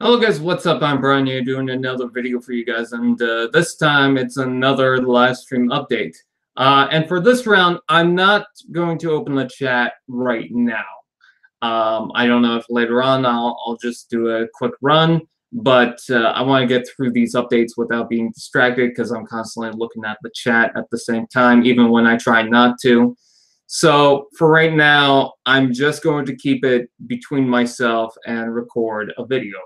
Hello guys, what's up? I'm Brian here doing another video for you guys, and this time it's another live stream update. And for this round, I'm not going to open the chat right now. I don't know if later on I'll just do a quick run, but I want to get through these updates without being distracted because I'm constantly looking at the chat at the same time, even when I try not to. So for right now, I'm just going to keep it between myself and record a video.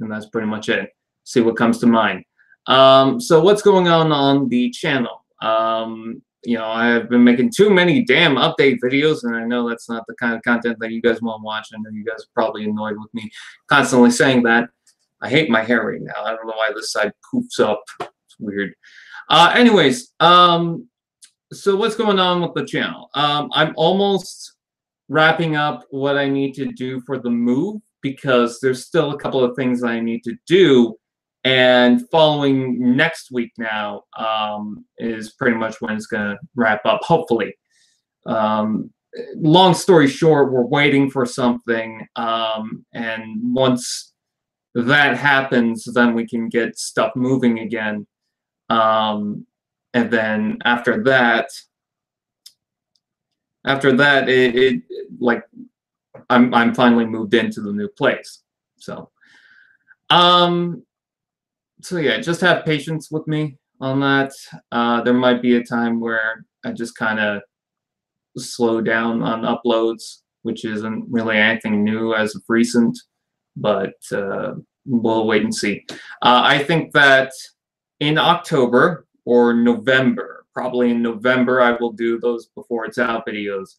And that's pretty much it. See what comes to mind. So what's going on the channel? I have been making too many damn update videos, and I know that's not the kind of content that you guys want to watch. I know you guys are probably annoyed with me constantly saying that. I hate my hair right now. I don't know why this side poofs up. It's weird. Anyways, so what's going on with the channel? I'm almost wrapping up what I need to do for the move, because there's still a couple of things I need to do, and following next week now is pretty much when it's going to wrap up, hopefully. Long story short, we're waiting for something, and once that happens, then we can get stuff moving again. And then after that, I'm finally moved into the new place. So yeah, just have patience with me on that. There might be a time where I just kind of slow down on uploads, which isn't really anything new as of recent, but we'll wait and see. I think that in October or November, probably in November, I will do those before it's out videos.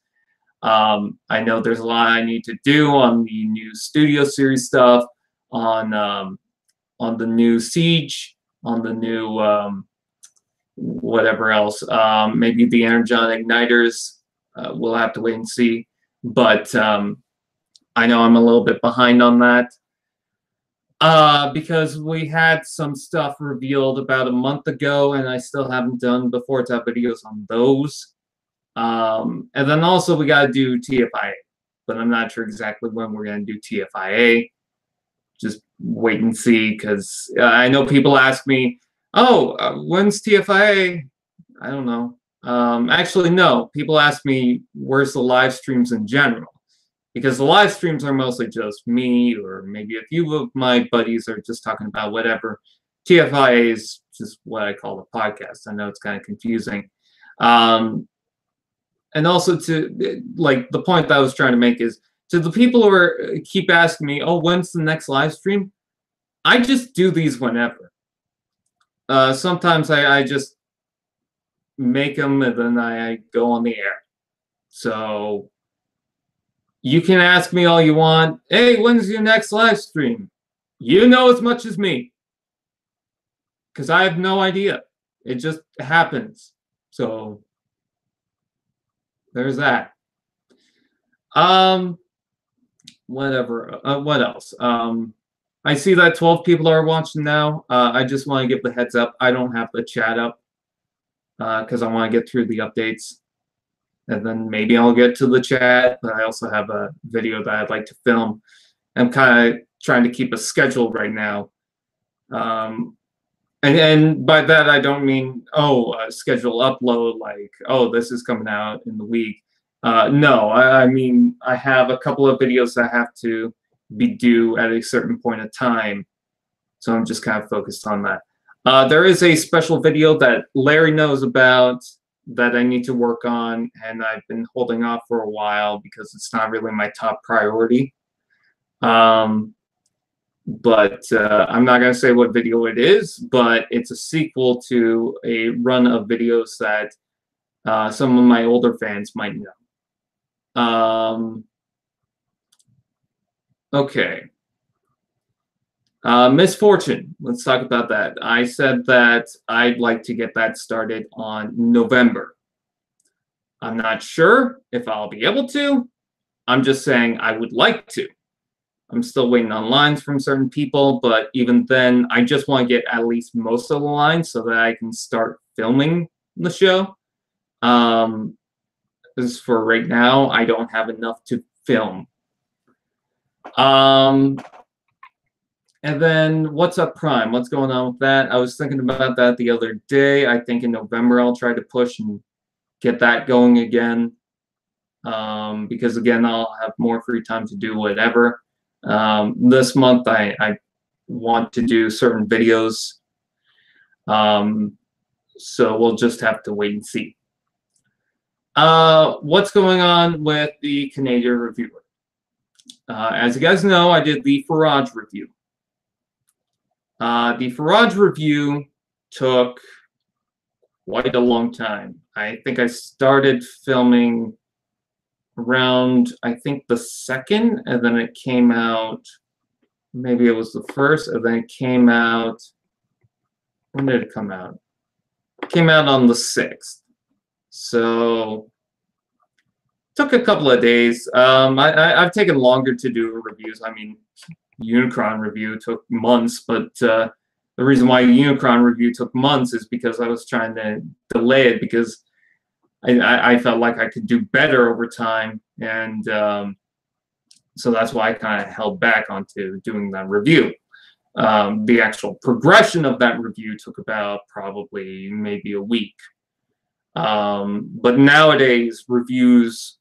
I know there's a lot I need to do on the new Studio Series stuff, on the new Siege, on the new whatever else. Maybe the Energon Igniters. We'll have to wait and see. But I know I'm a little bit behind on that. Because we had some stuff revealed about a month ago, and I still haven't done before it's out videos on those. And then also we got to do TFIA, but I'm not sure exactly when we're going to do TFIA. Just wait and see, because I know people ask me, oh, when's TFIA? I don't know. Actually, no. People ask me, where's the live streams in general? Because the live streams are mostly just me, or maybe a few of my buddies are just talking about whatever. TFIA is just what I call a podcast. I know it's kind of confusing. And also, to like, the point that I was trying to make is, to the people who keep asking me, oh, when's the next live stream? I just do these whenever. Sometimes I just make them and then I go on the air. So you can ask me all you want. Hey, when's your next live stream? You know as much as me, because I have no idea. It just happens. So there's that. Whatever. What else? I see that 12 people are watching now. I just want to give the heads up. I don't have the chat up because I want to get through the updates. And then maybe I'll get to the chat, but I also have a video that I'd like to film. I'm kind of trying to keep a schedule right now. And by that, I don't mean, schedule upload, like, oh, this is coming out in the week. No, I mean, I have a couple of videos that have to be due at a certain point of time. So I'm just kind of focused on that. There is a special video that Larry knows about that I need to work on, and I've been holding off for a while because it's not really my top priority. But I'm not going to say what video it is, but it's a sequel to a run of videos that some of my older fans might know. Okay. Misfortune. Let's talk about that. I said that I'd like to get that started on November. I'm not sure if I'll be able to. I'm just saying I would like to. I'm still waiting on lines from certain people, but even then, I just want to get at least most of the lines so that I can start filming the show. As for right now, I don't have enough to film. And then What's Up Prime? What's going on with that? I was thinking about that the other day. I think in November I'll try to push and get that going again. Because again, I'll have more free time to do whatever. This month I want to do certain videos. So we'll just have to wait and see. What's going on with the Canadian Reviewer? As you guys know, I did the Faraj review. The Faraj review took quite a long time. I think I started filming around, I think, the 2nd, and then it came out, maybe it was the 1st, and then it came out, when did it come out? It came out on the 6th. So, took a couple of days. I've taken longer to do reviews. I mean, Unicron review took months, but the reason why Unicron review took months is because I was trying to delay it because I felt like I could do better over time, and so that's why I kind of held back onto doing that review. The actual progression of that review took about probably maybe a week. But nowadays, reviews,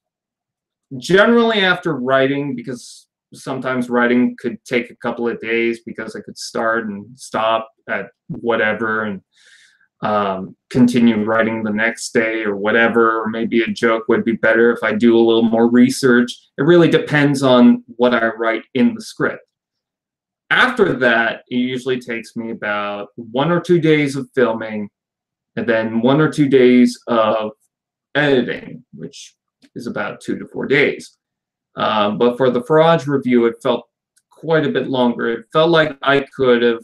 generally after writing, because sometimes writing could take a couple of days because I could start and stop at whatever and continue writing the next day or whatever, or maybe a joke would be better if I do a little more research. It really depends on what I write in the script. After that, it usually takes me about 1 or 2 days of filming and then 1 or 2 days of editing, which is about 2 to 4 days. But for the Faraj review, it felt quite a bit longer. It felt like I could have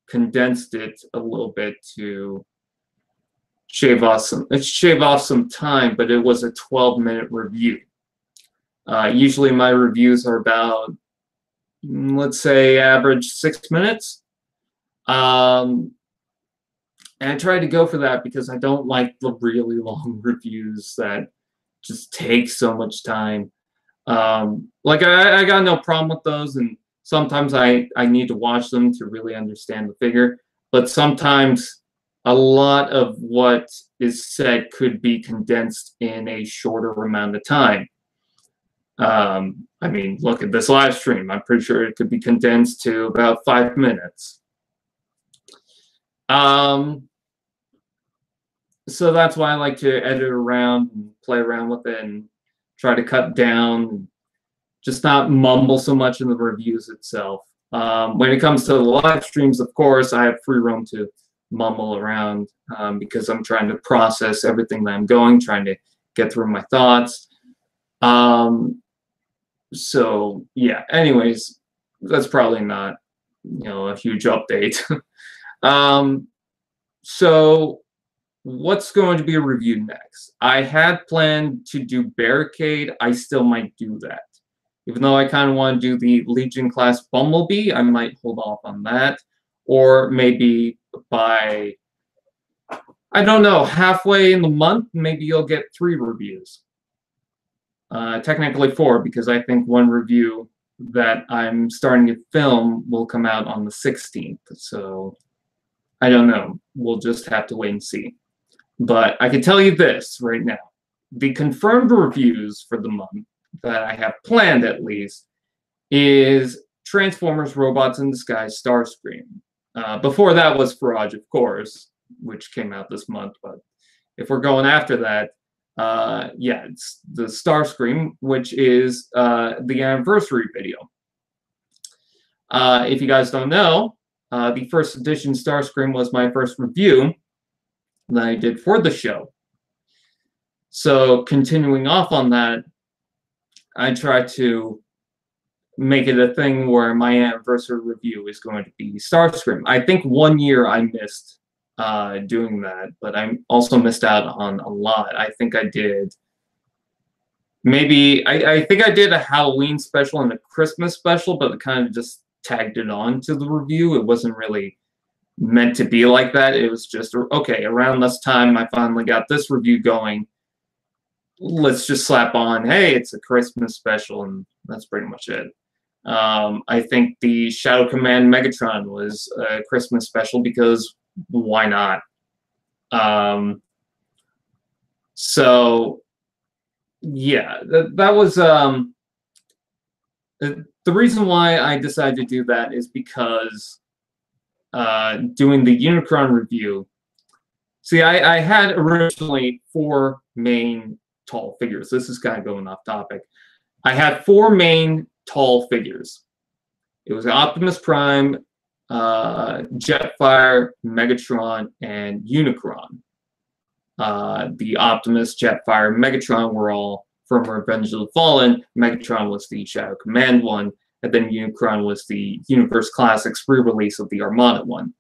condensed it a little bit to shave off some time, but it was a 12-minute review. Usually my reviews are about, let's say, average 6 minutes. And I try to go for that because I don't like the really long reviews that just take so much time. Like I got no problem with those, and sometimes I need to watch them to really understand the figure, but sometimes a lot of what is said could be condensed in a shorter amount of time. I mean, look at this live stream. I'm pretty sure it could be condensed to about 5 minutes. So that's why I like to edit around and play around with it and try to cut down, just not mumble so much in the reviews itself. When it comes to the live streams, of course, I have free roam to mumble around because I'm trying to process everything that I'm trying to get through my thoughts. So yeah, anyways, that's probably not, a huge update. So what's going to be reviewed next? I had planned to do Barricade. I still might do that. Even though I kind of want to do the Legion class Bumblebee, I might hold off on that. Or maybe by, I don't know, halfway in the month, maybe you'll get 3 reviews. Technically 4, because I think one review that I'm starting to film will come out on the 16th. So I don't know. We'll just have to wait and see. But I can tell you this right now. The confirmed reviews for the month that I have planned, at least, is Transformers Robots in Disguise Starscream. Before that was Faraj, of course, which came out this month. But if we're going after that, yeah, it's the Starscream, which is the anniversary video. If you guys don't know, the first edition Starscream was my first review that I did for the show. So continuing off on that, I try to make it a thing where my anniversary review is going to be Starscream. I think 1 year I missed doing that, but I also missed out on a lot. I think I did maybe, I think I did a Halloween special and a Christmas special, but it kind of just tagged it on to the review. It wasn't really meant to be like that. It was just, okay, around this time I finally got this review going. Let's just slap on, hey, it's a Christmas special, and that's pretty much it. I think the Shadow Command Megatron was a Christmas special because why not? So yeah, that was the reason why I decided to do that is because doing the Unicron review. See, I had originally 4 main tall figures. This is kind of going off topic. I had 4 main tall figures. It was Optimus Prime, Jetfire, Megatron, and Unicron. The Optimus, Jetfire, Megatron were all from Revenge of the Fallen. Megatron was the Shadow Command one, and then Unicron was the Universe Classics re-release of the Armada one.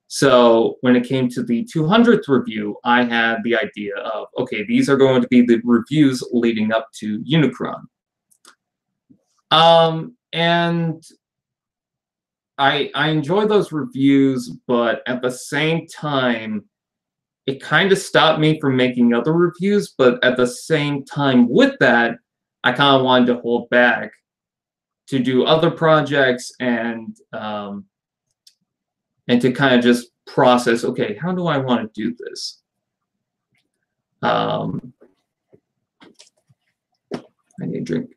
So when it came to the 200th review, I had the idea of, okay, these are going to be the reviews leading up to Unicron. And I enjoy those reviews, but at the same time, it kind of stopped me from making other reviews. But at the same time with that, I kind of wanted to hold back to do other projects and to kind of just process, okay, how do I want to do this? I need a drink.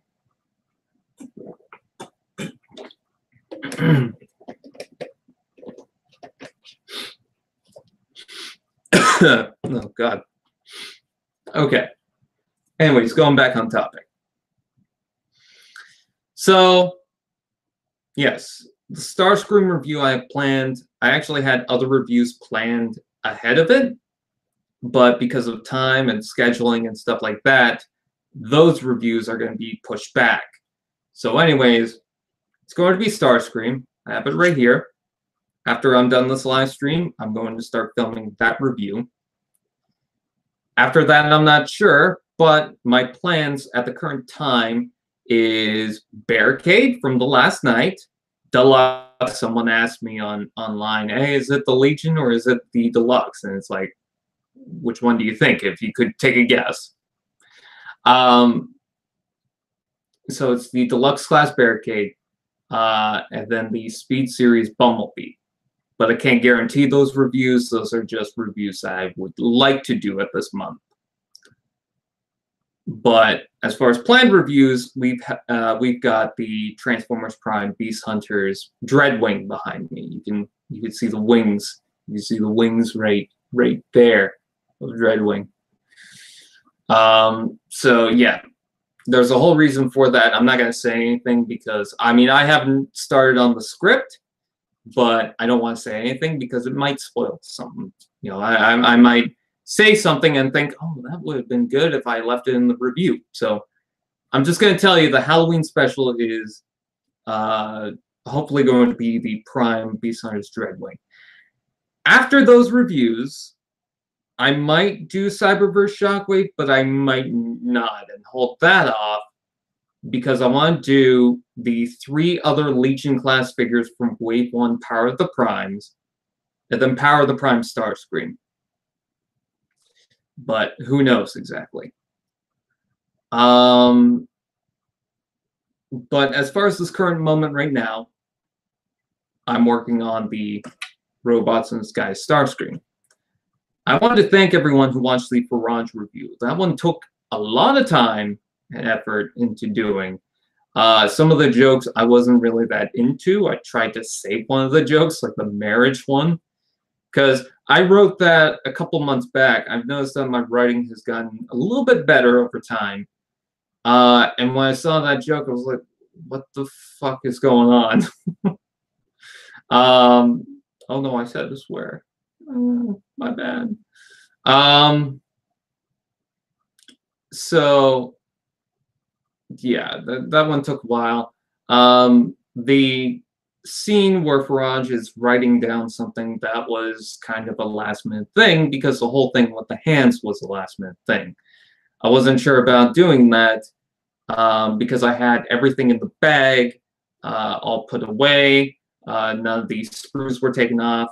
Oh, God. Okay. Anyways, going back on topic. So, yes, the Starscream review I have planned. I actually had other reviews planned ahead of it, but because of time and scheduling and stuff like that, those reviews are going to be pushed back. So anyways, it's going to be Starscream. I have it right here. After I'm done this live stream, I'm going to start filming that review. After that, I'm not sure, but my plans at the current time is Barricade from the last night. Deluxe, someone asked me online, hey, is it the Legion or is it the Deluxe? And it's like, which one do you think, if you could take a guess? So it's the Deluxe class Barricade, and then the Speed Series Bumblebee. But I can't guarantee those reviews. Those are just reviews I would like to do at this month. But as far as planned reviews, we've got the Transformers Prime Beast Hunters Dreadwing behind me. You can see the wings. You can see the wings right there of Dreadwing. So yeah, there's a whole reason for that. I'm not gonna say anything because I mean I haven't started on the script, but I don't want to say anything because it might spoil something. You know, I might say something and think, oh, that would have been good if I left it in the review. So I'm just going to tell you the Halloween special is hopefully going to be the Prime Beast Hunters Dreadwing. After those reviews, I might do Cyberverse Shockwave, but I might not, and hold that off because I want to do the 3 other Legion class figures from Wave 1 Power of the Primes, and then Power of the Prime Starscream. But who knows exactly. But as far as this current moment right now, I'm working on the Robots in Disguise Starscream. I want to thank everyone who watched the Farange review. That one took a lot of time and effort into doing. Some of the jokes I wasn't really that into. I tried to save one of the jokes, like the marriage one, because I wrote that a couple months back. I've noticed that my writing has gotten a little bit better over time. And when I saw that joke, I was like, what the fuck is going on? Oh no, I said to swear. Oh, my bad. So yeah, that one took a while. The scene where Farange is writing down something, that was kind of a last minute thing because the whole thing with the hands was a last minute thing. I wasn't sure about doing that because I had everything in the bag all put away. None of these screws were taken off.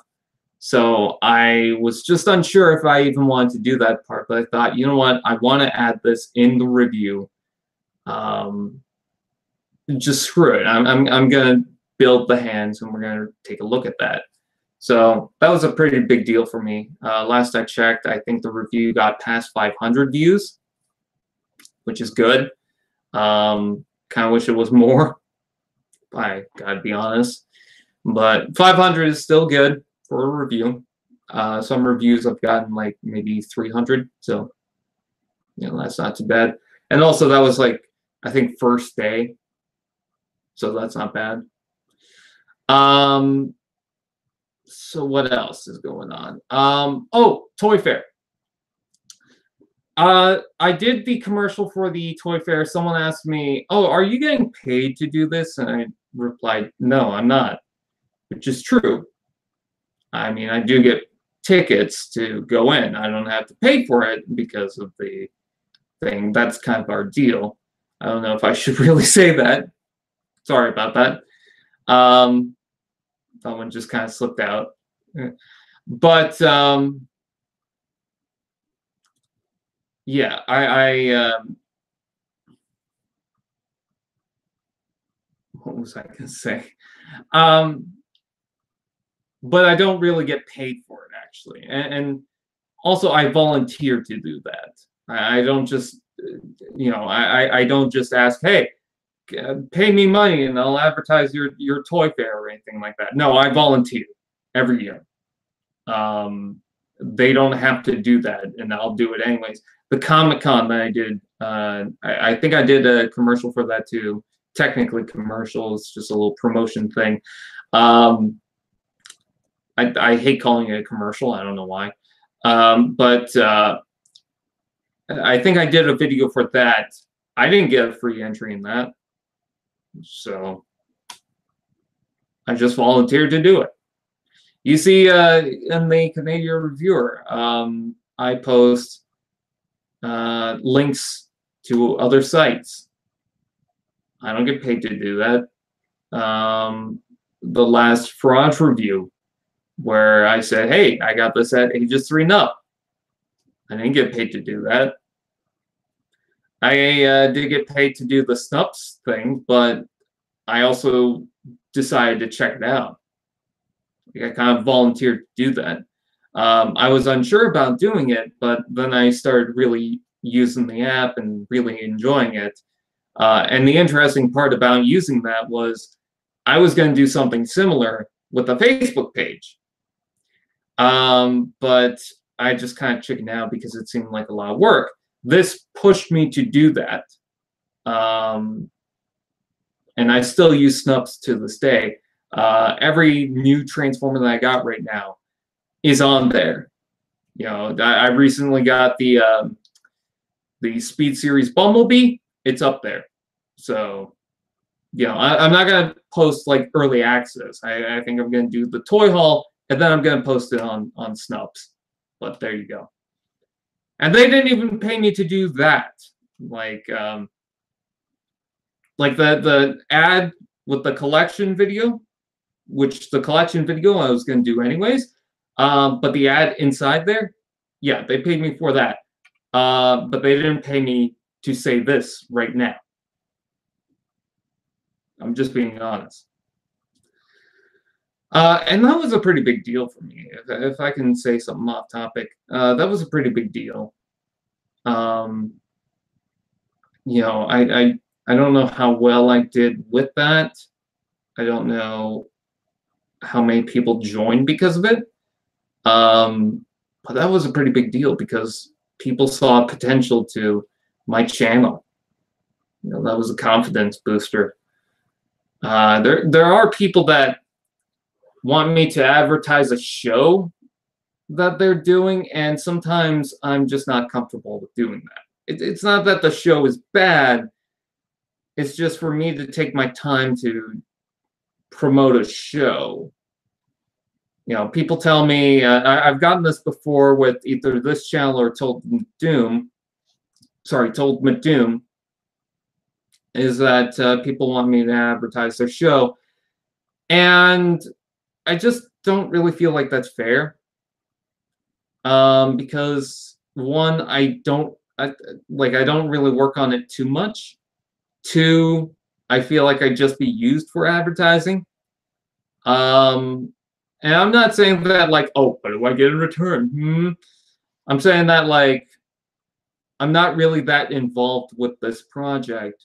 So I was just unsure if I even wanted to do that part, but I thought, you know what, I want to add this in the review. just screw it. I'm gonna build the hands, and we're gonna take a look at that. So that was a pretty big deal for me. Last I checked, I think the review got past 500 views, which is good. Kind of wish it was more. I gotta be honest, but 500 is still good for a review. Some reviews I've gotten like maybe 300, so that's not too bad. And also that was like, I think, first day, so that's not bad. So what else is going on? Oh, Toy Fair. I did the commercial for the Toy Fair. Someone asked me, "Oh, are you getting paid to do this?" And I replied, "No, I'm not," which is true. I mean, I do get tickets to go in. I don't have to pay for it because of the thing. That's kind of our deal. I don't know if I should really say that. Sorry about that. That one just kind of slipped out. But yeah, what was I gonna say? But I don't really get paid for it, actually, and also I volunteer to do that. I don't just, I don't just ask, hey, pay me money and I'll advertise your Toy Fair or anything like that. No, I volunteer every year. They don't have to do that, and I'll do it anyways. The Comic-Con that I did, I think I did a commercial for that too. Technically commercial, it's just a little promotion thing. I hate calling it a commercial. I don't know why. But I think I did a video for that. I didn't get a free entry in that. So I just volunteered to do it. You see, in the Canadian Reviewer, I post links to other sites. I don't get paid to do that. The last Fraud review, where I said, hey, I got this at ages 3 and up. I didn't get paid to do that. I did get paid to do the Snups thing, but I also decided to check it out. I kind of volunteered to do that. I was unsure about doing it, but then I started really using the app and really enjoying it. And the interesting part about using that was I was going to do something similar with a Facebook page. But I just kind of chickened out because it seemed like a lot of work. This pushed me to do that. And I still use Snups to this day. Every new Transformer that I got right now is on there. I recently got the Speed Series Bumblebee. It's up there. So, I'm not going to post like early access. I think I'm going to do the toy haul, and then I'm going to post it on Snups. But there you go. And they didn't even pay me to do that. Like the ad with the collection video, which the collection video I was going to do anyways. But the ad inside there, yeah, they paid me for that. But they didn't pay me to say this right now. I'm just being honest. And that was a pretty big deal for me. If I can say something off topic, that was a pretty big deal. I don't know how well I did with that. I don't know how many people joined because of it. But that was a pretty big deal because people saw potential to my channel. That was a confidence booster. There are people that want me to advertise a show that they're doing, and sometimes I'm just not comfortable with doing that. It's not that the show is bad. It's just for me to take my time to promote a show. People tell me, I've gotten this before with either this channel or Told Doom, is that people want me to advertise their show. And I just don't really feel like that's fair. Because one, I don't really work on it too much. Two, I feel like I'd just be used for advertising. And I'm not saying that like, oh, what do I get in return? I'm saying that like, I'm not really that involved with this project.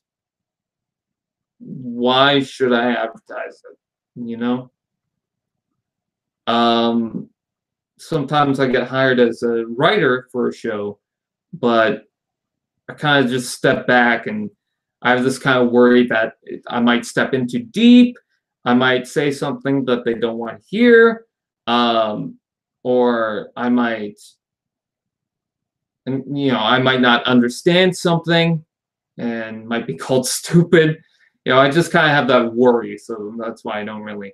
Why should I advertise it? You know? Sometimes I get hired as a writer for a show, but I kind of just step back, and I have this kind of worry that I might step in too deep. I might say something that they don't want to hear, or I might, and I might not understand something, and might be called stupid. I just kind of have that worry, so that's why I don't really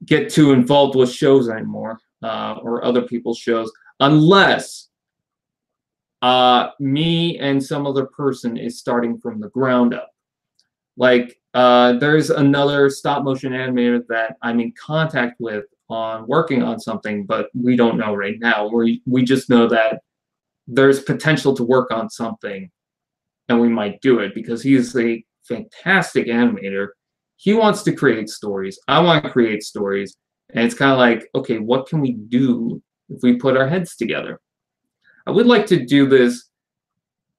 get too involved with shows anymore, or other people's shows, unless me and some other person is starting from the ground up. Like, there's another stop motion animator that I'm in contact with on working on something, but we don't know right now. We just know that there's potential to work on something, and we might do it because he's a fantastic animator. He wants to create stories. I want to create stories. And it's kind of like, okay, what can we do if we put our heads together? I would like to do this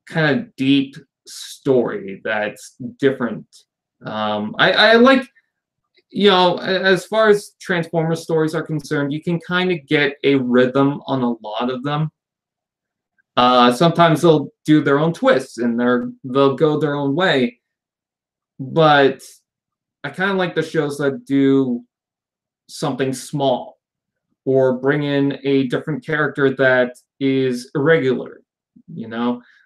kind of deep story that's different. I like, as far as Transformers stories are concerned, you can kind of get a rhythm on a lot of them. Sometimes they'll do their own twists and they'll go their own way. But I kind of like the shows that do something small or bring in a different character that is irregular.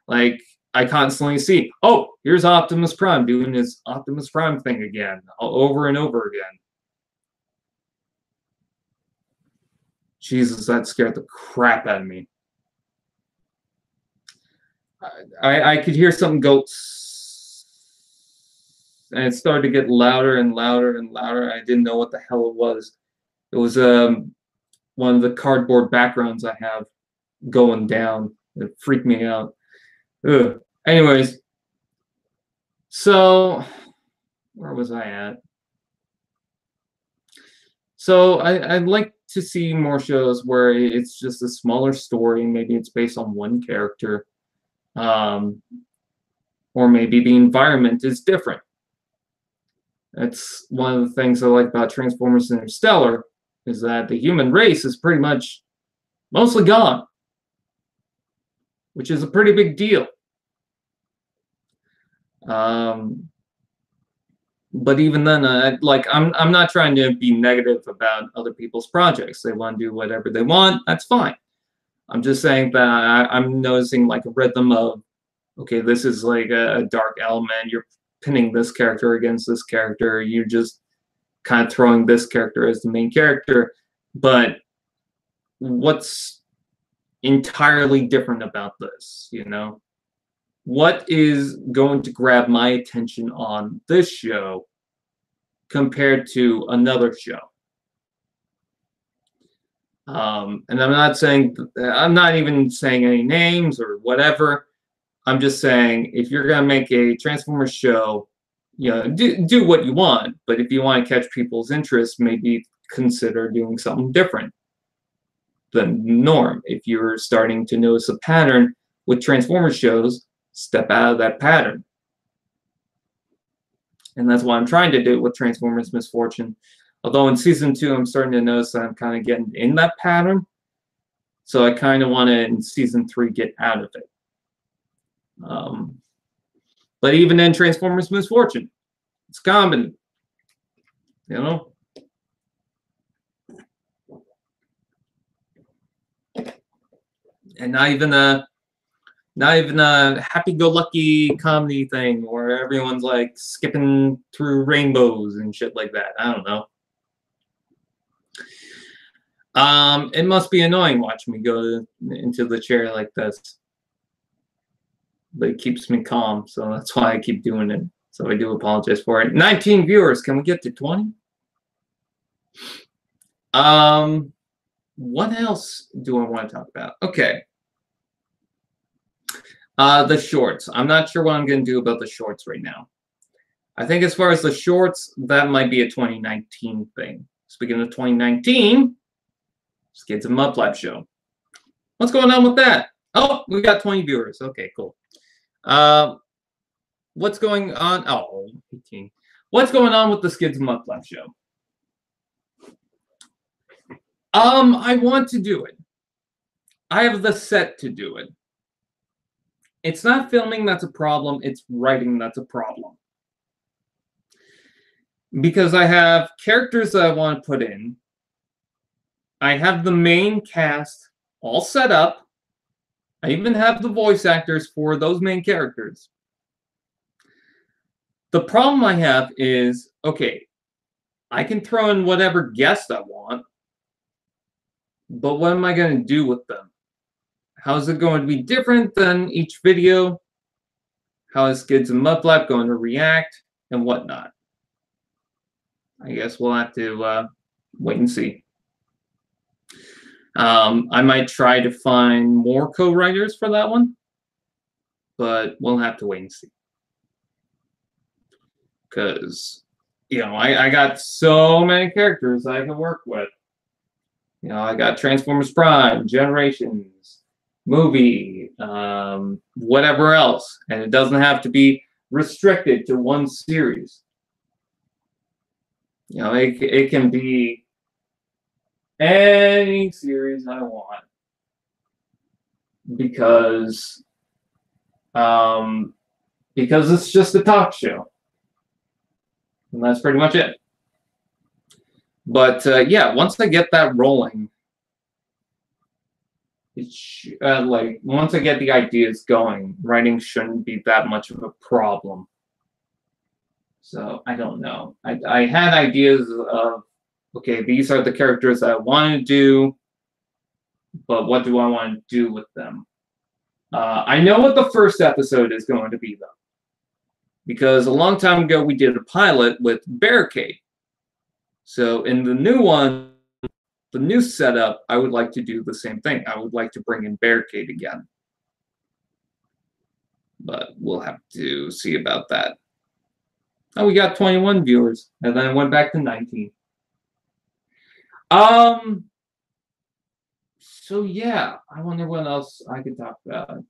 Like I constantly see, oh, here's Optimus Prime doing his Optimus Prime thing again, over and over again. Jesus, that scared the crap out of me. I could hear something go, and it started to get louder and louder and louder. I didn't know what the hell it was. It was one of the cardboard backgrounds I have going down. It freaked me out. Ugh. Anyways, so where was I at? So I'd like to see more shows where it's just a smaller story. Maybe it's based on one character. Or maybe the environment is different. That's one of the things I like about Transformers Interstellar, is that the human race is pretty much mostly gone, which is a pretty big deal. But even then, I'm not trying to be negative about other people's projects. They want to do whatever they want. That's fine. I'm just saying that I'm noticing like a rhythm of, okay, this is like a dark element. You're pinning this character against this character. You're just kind of throwing this character as the main character. But what's entirely different about this, What is going to grab my attention on this show compared to another show? And I'm not even saying any names or whatever. I'm just saying, if you're going to make a Transformers show, do what you want. But if you want to catch people's interest, maybe consider doing something different than the norm. If you're starting to notice a pattern with Transformers shows, step out of that pattern. And that's what I'm trying to do with Transformers Misfortune. Although in Season 2, I'm starting to notice that I'm kind of getting in that pattern. So I kind of want to, in Season 3, get out of it. But even in Transformers Misfortune, it's comedy. And not even a happy-go-lucky comedy thing where everyone's like skipping through rainbows and shit like that. I don't know. It must be annoying watching me go into the chair like this. But it keeps me calm, so that's why I keep doing it. So I do apologize for it. 19 viewers. Can we get to 20? What else do I want to talk about? Okay. The shorts. I'm not sure what I'm going to do about the shorts right now. I think as far as the shorts, that might be a 2019 thing. Speaking of 2019, Skids and Mudflap show. What's going on with that? Oh, we got 20 viewers. Okay, cool. What's going on? Oh, 18. What's going on with the Skids and Mudflap show? I want to do it. I have the set to do it. It's not filming that's a problem, it's writing that's a problem. Because I have characters that I want to put in. I have the main cast all set up. I even have the voice actors for those main characters. The problem I have is, okay, I can throw in whatever guest I want, but what am I going to do with them? How is it going to be different than each video? How is Skids and Mudflap going to react and whatnot? I guess we'll have to wait and see. I might try to find more co-writers for that one, but we'll have to wait and see. Because, you know, I got so many characters I can work with. You know, I got Transformers Prime, Generations, movie, whatever else. And it doesn't have to be restricted to one series. You know, it can be any series I want. Because it's just a talk show. And that's pretty much it. But yeah, once I get that rolling, like once I get the ideas going, writing shouldn't be that much of a problem. So I don't know. I had ideas of, okay, these are the characters I want to do, but what do I want to do with them? I know what the first episode is going to be, though. Because a long time ago, we did a pilot with Barricade. So in the new one, the new setup, I would like to do the same thing. I would like to bring in Barricade again. But we'll have to see about that. Oh, we got 21 viewers, and then it went back to 19. So yeah, I wonder what else I could talk about.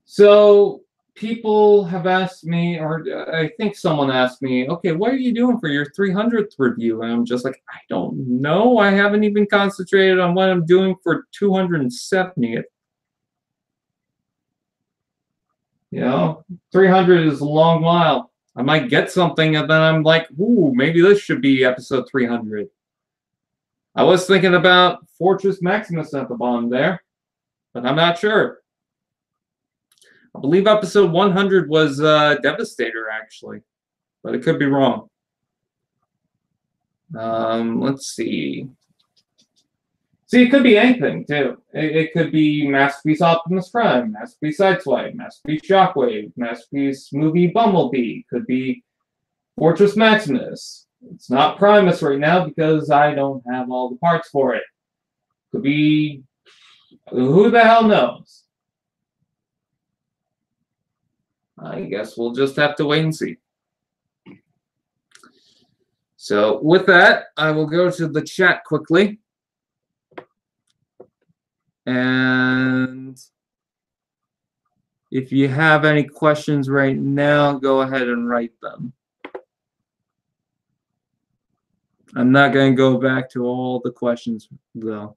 So people have asked me, or I think someone asked me, okay, what are you doing for your 300th review? And I'm just like, I don't know. I haven't even concentrated on what I'm doing for 270th. You know, 300 is a long while. I might get something, and then I'm like, ooh, maybe this should be episode 300. I was thinking about Fortress Maximus at the bottom there, but I'm not sure. I believe episode 100 was Devastator, actually, but it could be wrong. Let's see. See, it could be anything, too. It could be Masterpiece Optimus Prime, Masterpiece Sideswipe, Masterpiece Shockwave, Masterpiece Movie Bumblebee. Could be Fortress Maximus. It's not Primus right now because I don't have all the parts for it. Could be... who the hell knows? I guess we'll just have to wait and see. So with that, I will go to the chat quickly. And if you have any questions right now, go ahead and write them. I'm not going to go back to all the questions though.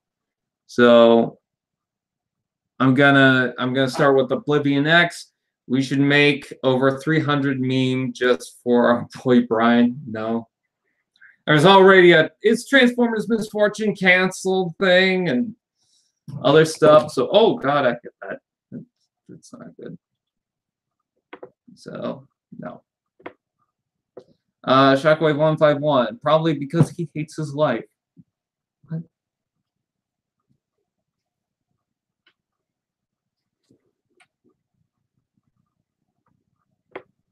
So I'm gonna start with Oblivion X. We should make over 300 meme just for our boy Brian. No. There's already a It's Transformers Misfortune canceled thing and other stuff. So, oh God, I get that. That's not good. So, no. Shockwave 151, probably because he hates his life. What?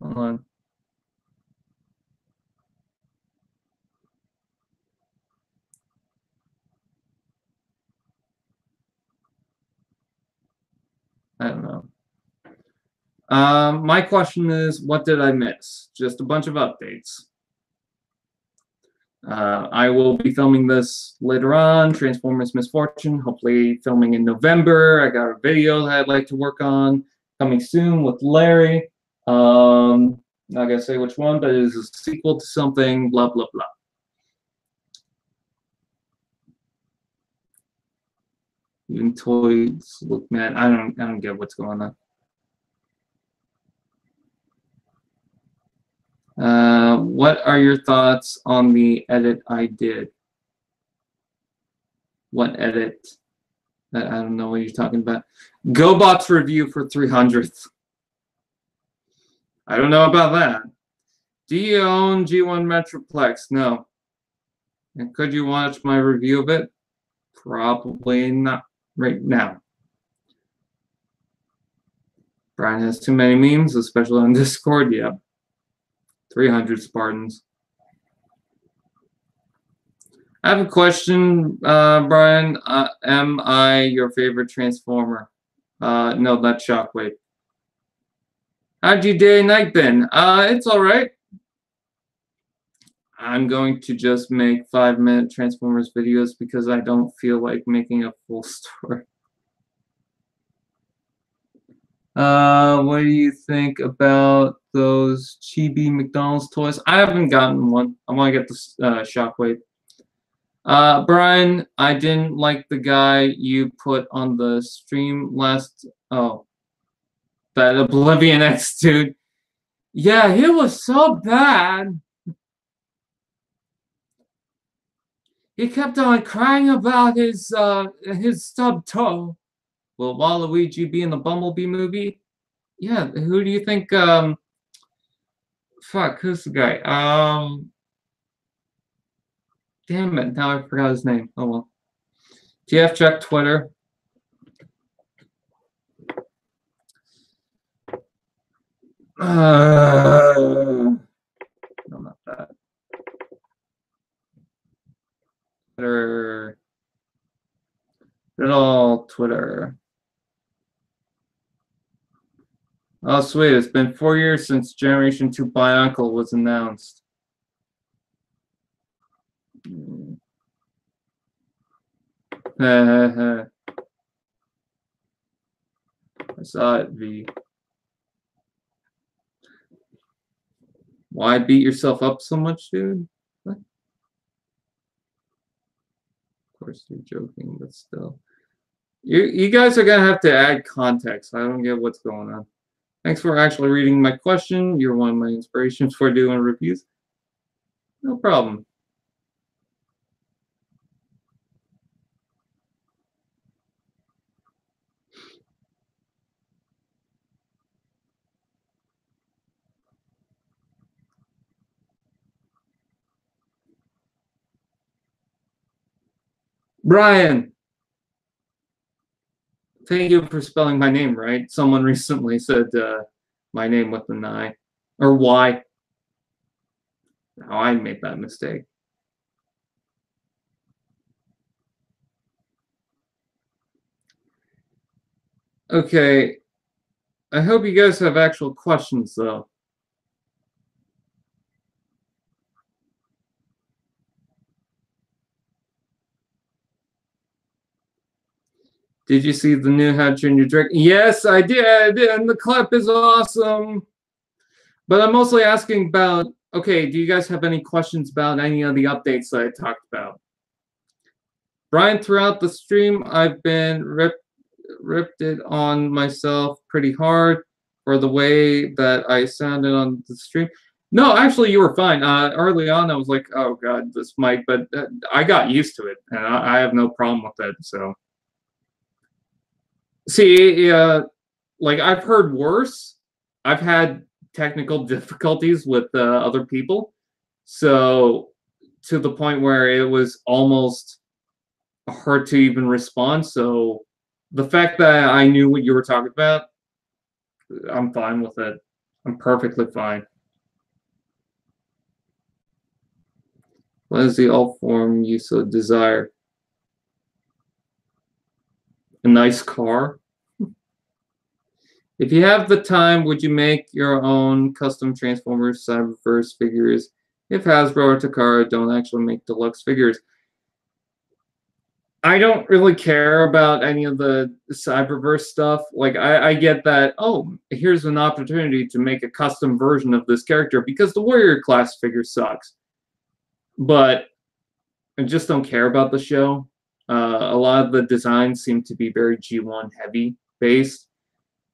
Hold on. I don't know. My question is, what did I miss? Just a bunch of updates. I will be filming this later on, Transformers Misfortune, hopefully filming in November. I got a video that I'd like to work on coming soon with Larry. Not gonna say which one, but it is a sequel to something, blah, blah, blah. Even toys look mad. I don't get what's going on. What are your thoughts on the edit I did? What edit? I don't know what you're talking about. GoBots review for 300th. I don't know about that. Do you own G1 Metroplex? No. And could you watch my review of it? Probably not right now. Brian has too many memes, especially on Discord. Yep. 300 Spartans. I have a question, Brian. Am I your favorite Transformer? No, that's Shockwave. How'd your day and night been? It's all right. I'm going to just make 5-minute Transformers videos because I don't feel like making a full story. What do you think about those chibi McDonald's toys? I haven't gotten one. I want to get the Shockwave. Brian, I didn't like the guy you put on the stream last. Oh, that Oblivion X dude. Yeah, he was so bad. He kept on crying about his stub toe. Will Waluigi be in the Bumblebee movie? Yeah, who do you think? Fuck, who's the guy? Damn it, now I forgot his name. Oh well. TF check Twitter. No, not that. Twitter. Good old Twitter. Oh, sweet. It's been 4 years since Generation 2 Bionicle was announced. I saw it, V. Why beat yourself up so much, dude? What? Of course you're joking, but still. You guys are gonna have to add context. I don't get what's going on. Thanks for actually reading my question. You're one of my inspirations for doing reviews. No problem. Brian, thank you for spelling my name right. Someone recently said my name with an I or Y. Now I made that mistake. Okay, I hope you guys have actual questions though. Did you see the new How to Train Your Dragon? Yes, I did, and the clip is awesome. But I'm mostly asking about, okay, do you guys have any questions about any of the updates that I talked about? Brian, throughout the stream, I've been ripped it on myself pretty hard for the way that I sounded on the stream. No, actually, you were fine. Early on, I was like, oh, God, this mic, but I got used to it, and I have no problem with it, so. See, like I've heard worse. I've had technical difficulties with other people, so to the point where it was almost hard to even respond. So the fact that I knew what you were talking about, I'm fine with it. I'm perfectly fine. What is the alt form you so desire? A nice car? If you have the time, would you make your own custom Transformers Cyberverse figures if Hasbro or Takara don't actually make deluxe figures? I don't really care about any of the Cyberverse stuff. Like, I get that, oh, here's an opportunity to make a custom version of this character because the Warrior class figure sucks. But I just don't care about the show. A lot of the designs seem to be very G1 heavy based.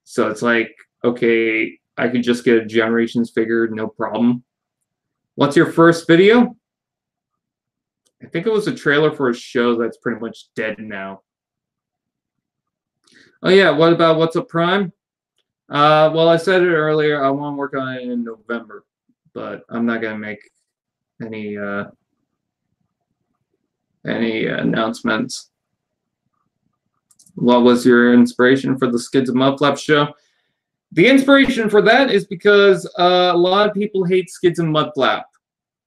So it's like, okay, I could just get a Generations figure, no problem. What's your first video? I think it was a trailer for a show that's pretty much dead now. Oh yeah, what about What's Up Prime? Well, I said it earlier, I want to work on it in November, but I'm not going to make any announcements. What was your inspiration for the Skids of Mudflap show? The inspiration for that is because a lot of people hate Skids and Mudflap.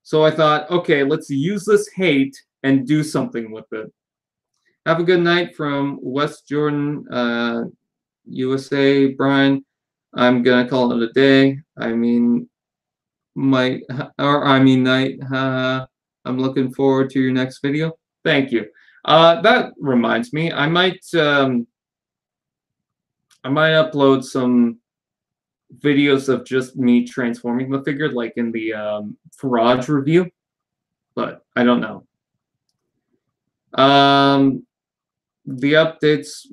So I thought, okay, let's use this hate and do something with it. Have a good night from West Jordan, USA, Brian. I'm going to call it a day. I mean, night. I'm looking forward to your next video. Thank you. That reminds me, I might upload some videos of just me transforming the figure, like in the Farage review, but I don't know. The updates.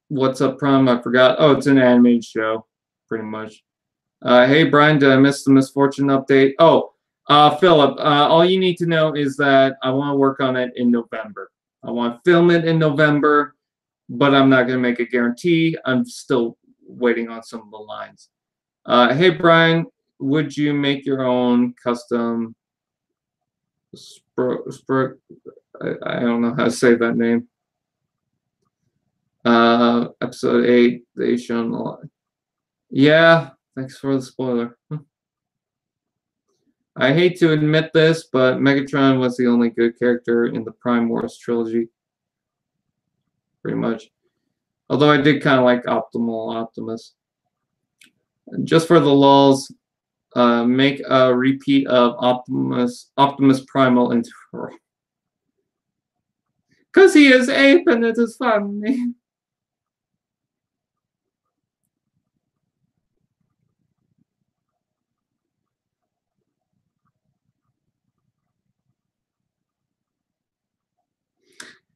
What's up, Prime? I forgot. Oh, it's an animated show, pretty much. Hey, Brian, did I miss the Misfortune update? Oh, Philip, all you need to know is that I want to work on it in November. I want to film it in November, but I'm not going to make a guarantee. I'm still waiting on some of the lines. Hey, Brian, would you make your own custom I don't know how to say that name. Episode 8, they shown a lot. Yeah, thanks for the spoiler. I hate to admit this, but Megatron was the only good character in the Prime Wars trilogy. Pretty much. Although I did kind of like Optimus. Just for the lulz, make a repeat of Optimus Primal into because he is ape and it is funny.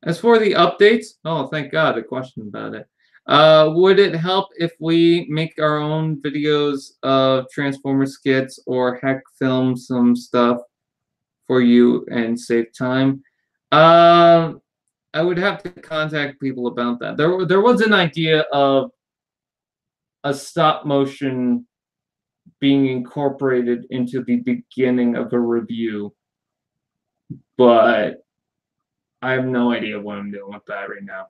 As for the updates, oh, thank God, a question about it. Would it help if we make our own videos of Transformer skits or heck film some stuff for you and save time? I would have to contact people about that. There was an idea of a stop motion being incorporated into the beginning of a review, but I have no idea what I'm doing with that right now.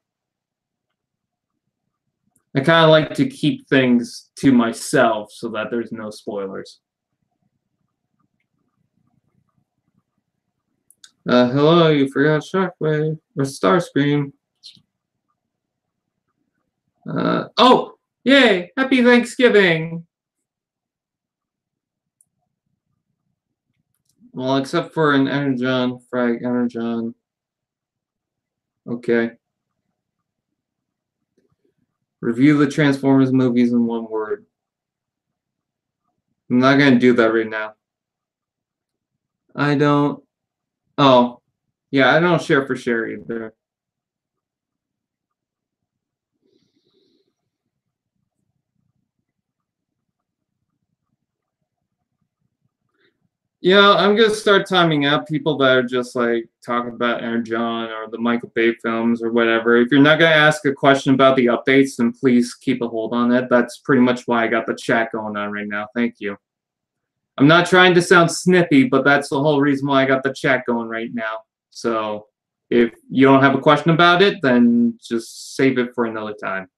I kind of like to keep things to myself so that there's no spoilers. Hello, you forgot Shockwave or Starscream. Oh, yay! Happy Thanksgiving! Well, except for an Energon, Frag Energon. Okay. Review the Transformers movies in one word. I'm not going to do that right now. I don't... Oh. Yeah, I don't share for share either. Yeah, I'm gonna start timing out people that are just like talking about Energon or the Michael Bay films or whatever. If you're not gonna ask a question about the updates, then please keep a hold on it. That's pretty much why I got the chat going on right now. Thank you. I'm not trying to sound snippy, but that's the whole reason why I got the chat going right now. So if you don't have a question about it, then just save it for another time.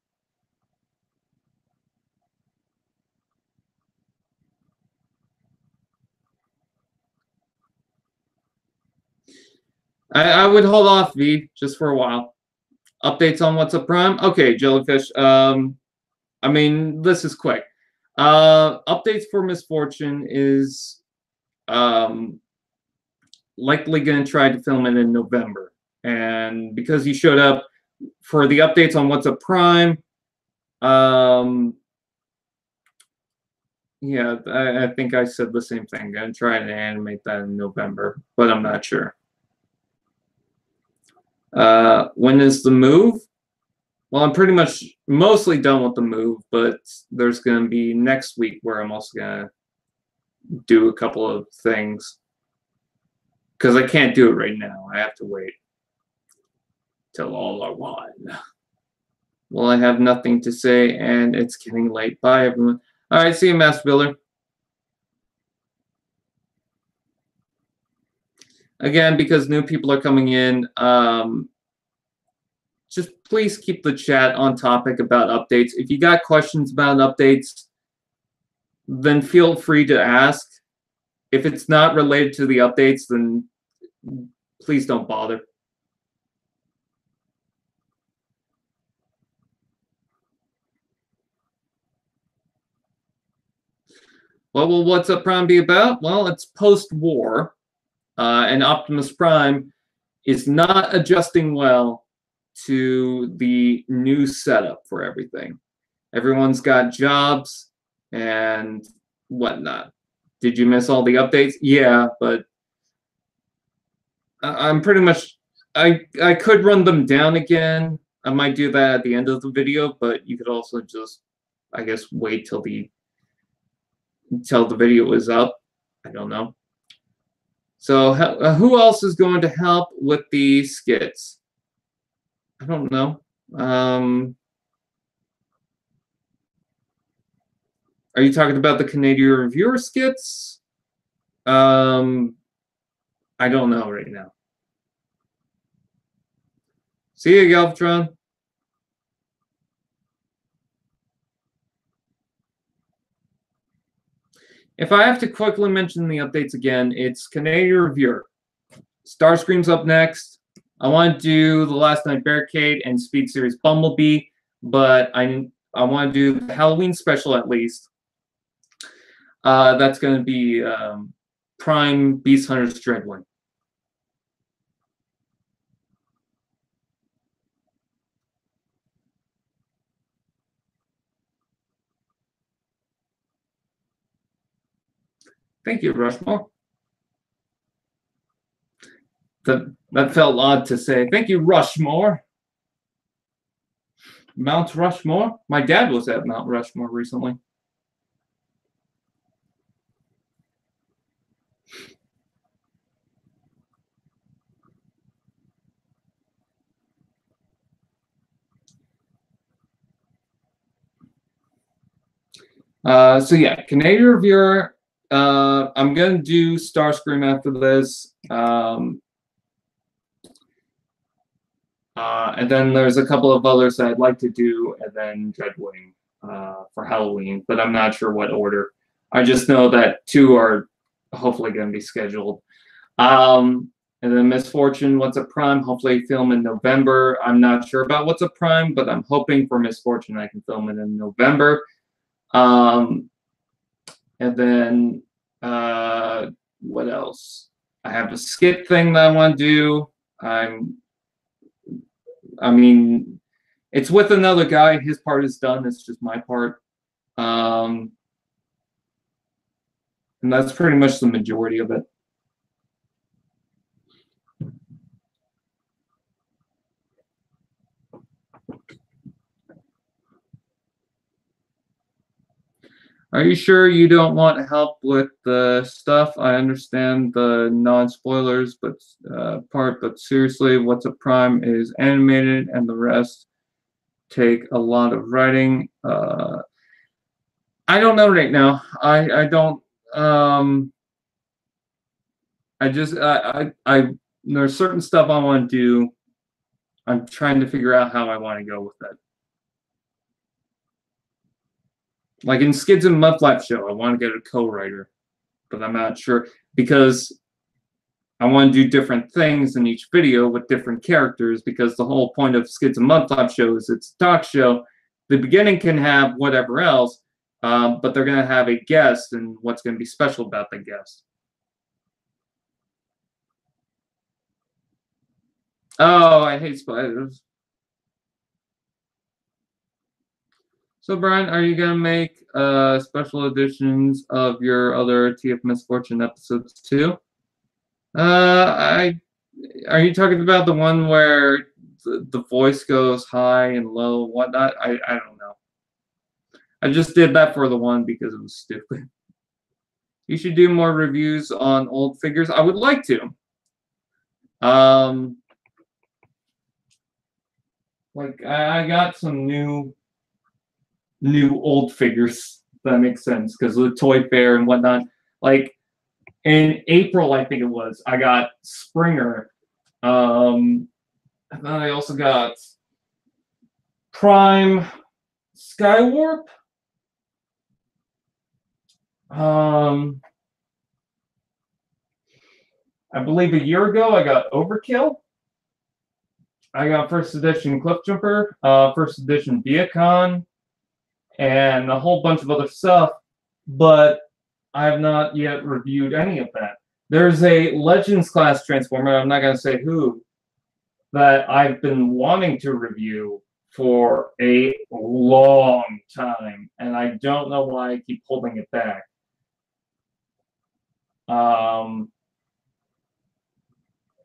I would hold off, V, just for a while. Updates on What's Up Prime? Okay, Jellyfish. I mean, this is quick. Updates for Miss Fortune is likely going to try to film it in November. And because he showed up for the updates on What's Up Prime, yeah, I think I said the same thing. Going to try to animate that in November, but I'm not sure. When is the move? Well, I'm pretty much mostly done with the move, but there's going to be next week where I'm also going to do a couple of things. Because I can't do it right now. I have to wait till all are one. Well, I have nothing to say, and it's getting late. Bye, everyone. All right, see you, Master Builder. Again, because new people are coming in, just please keep the chat on topic about updates. If you got questions about updates, then feel free to ask. If it's not related to the updates, then please don't bother. What will What's Up Prime be about? Well, it's post-war, and Optimus Prime is not adjusting well to the new setup for everything. Everyone's got jobs and whatnot. Did you miss all the updates? Yeah, but I'm pretty much... I could run them down again. I might do that at the end of the video, but you could also just, I guess, wait till the video is up. I don't know. So who else is going to help with the skits? I don't know. Are you talking about the Canadian Reviewer skits? I don't know right now. See you, Galvatron. If I have to quickly mention the updates again, it's Canadian Reviewer. Starscream's up next. I want to do The Last Night Barricade and Speed Series Bumblebee, but I want to do the Halloween special at least. That's going to be Prime Beast Hunters Dreadwing. Thank you, Rushmore. That felt odd to say. Thank you, Rushmore. Mount Rushmore? My dad was at Mount Rushmore recently. So yeah, Canadian Reviewer. I'm gonna do Starscream after this. And then there's a couple of others that I'd like to do, and then Dreadwing for Halloween, but I'm not sure what order. I just know that 2 are hopefully going to be scheduled. And then Miss Fortune, What's Up Prime, hopefully film in November. I'm not sure about What's Up Prime, but I'm hoping for Miss Fortune I can film it in November. And then what else? I have a skit thing that I want to do. I mean, it's with another guy. His part is done. It's just my part. And that's pretty much the majority of it. Are you sure you don't want help with the stuff? I understand the non-spoilers, but seriously, What's Up Prime is animated, and the rest take a lot of writing. I don't know right now. I don't. There's certain stuff I want to do. I'm trying to figure out how I want to go with that. Like in Skids and Mudflap Show, I want to get a co-writer, but I'm not sure because I want to do different things in each video with different characters, because the whole point of Skids and Mudflap Show is it's a talk show, The beginning can have whatever else, but they're going to have a guest, and what's going to be special about the guest. Oh, I hate spiders. So, Brian, are you going to make special editions of your other TF Misfortune episodes too? Are you talking about the one where the voice goes high and low, whatnot? I don't know. I just did that for the one because it was stupid. You should do more reviews on old figures. I would like to. Like I got some new old figures, if that makes sense, because of the toy fair and whatnot. Like in April, I think it was, I got Springer. And then I also got Prime Skywarp. I believe a year ago I got Overkill. I got first edition Cliffjumper, first edition Viacon, and a whole bunch of other stuff, but I have not yet reviewed any of that. There's a Legends class Transformer, I'm not going to say who, that I've been wanting to review for a long time, and I don't know why I keep holding it back.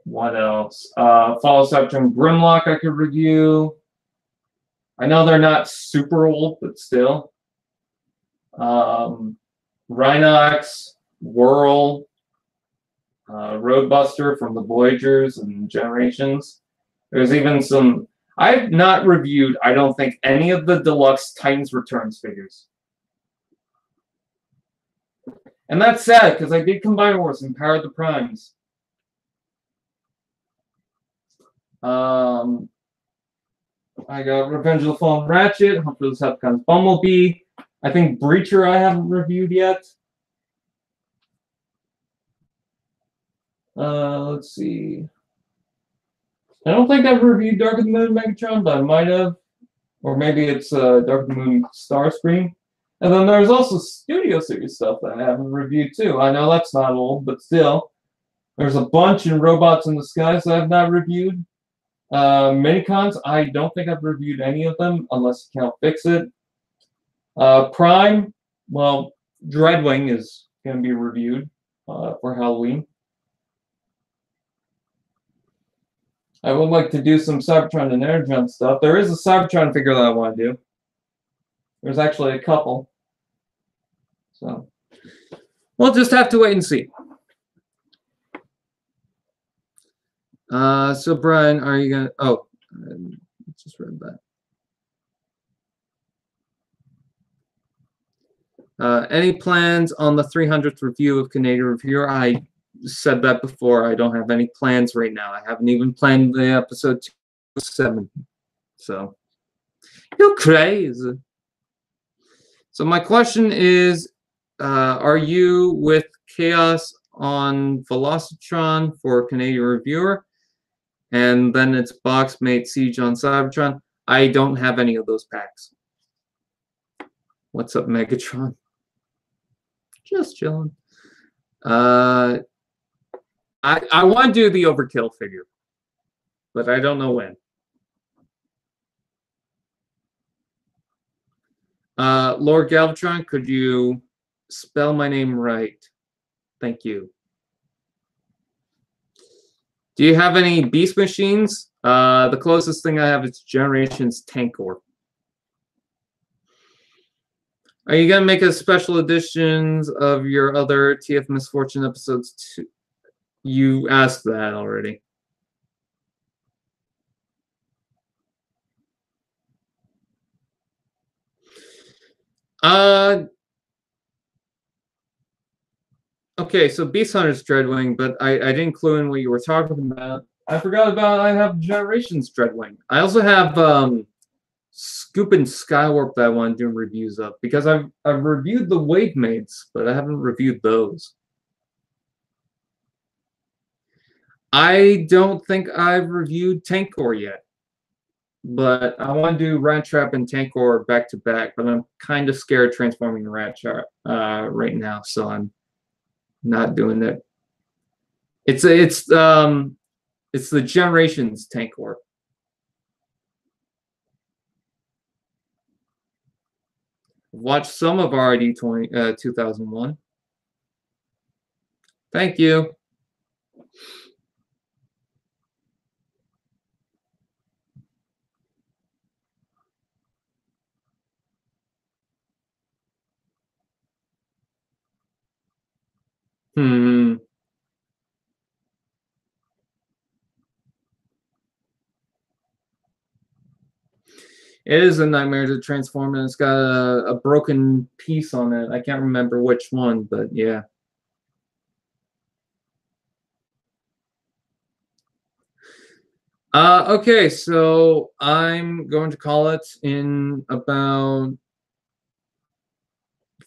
What else? Fall Cybertron Grimlock I could review. I know they're not super old, but still. Rhinox, Whirl, Roadbuster from the Voyagers and Generations. There's even some... I've not reviewed, I don't think, any of the deluxe Titans Returns figures. And that's sad, because I did Combine Wars and Power of the Primes. I got Revenge of the Fallen Ratchet, Hunt for the Decepticons Bumblebee. I think Breacher I haven't reviewed yet. Let's see. I don't think I've reviewed Dark of the Moon Megatron, but I might have. Or maybe it's Dark of the Moon Starscream. And then there's also Studio Series stuff that I haven't reviewed too. I know that's not old, but still. There's a bunch in Robots in the Skies that I've not reviewed. Minicons, I don't think I've reviewed any of them, unless you count Fix-It. Prime, well, Dreadwing is going to be reviewed for Halloween. I would like to do some Cybertron and Energon stuff. There is a Cybertron figure that I want to do. There's actually a couple. So, we'll just have to wait and see. So Brian, are you gonna? Oh, I just read that. Any plans on the 300th review of Canadian Reviewer? I said that before. I don't have any plans right now. I haven't even planned the episode 207. So you're crazy. So my question is, are you with Chaos on Velocitron for Canadian Reviewer? And then it's Boxmate Siege on Cybertron. I don't have any of those packs. What's up, Megatron? Just chilling. I want to do the Overkill figure, but I don't know when. Lord Galvatron, could you spell my name right? Thank you. Do you have any Beast Machines? The closest thing I have is Generations Tankor. Are you going to make a special editions of your other TF Misfortune episodes too? You asked that already. Okay, so Beast Hunter's Dreadwing, but I didn't clue in what you were talking about. I forgot about I have Generations Dreadwing. I also have Scoop and Skywarp that I want to do reviews of, because I've reviewed the Wave Mates, but I haven't reviewed those. I don't think I've reviewed Tankor yet. But I want to do Rat Trap and Tankor back to back, but I'm kind of scared transforming Rat Trap right now, so I'm not doing that. It's the Generations Tankor. Watched some of RID 2001. Thank you. Hmm. It is a nightmare to transform, and it's got a broken piece on it. I can't remember which one, but yeah. Okay, so I'm going to call it in about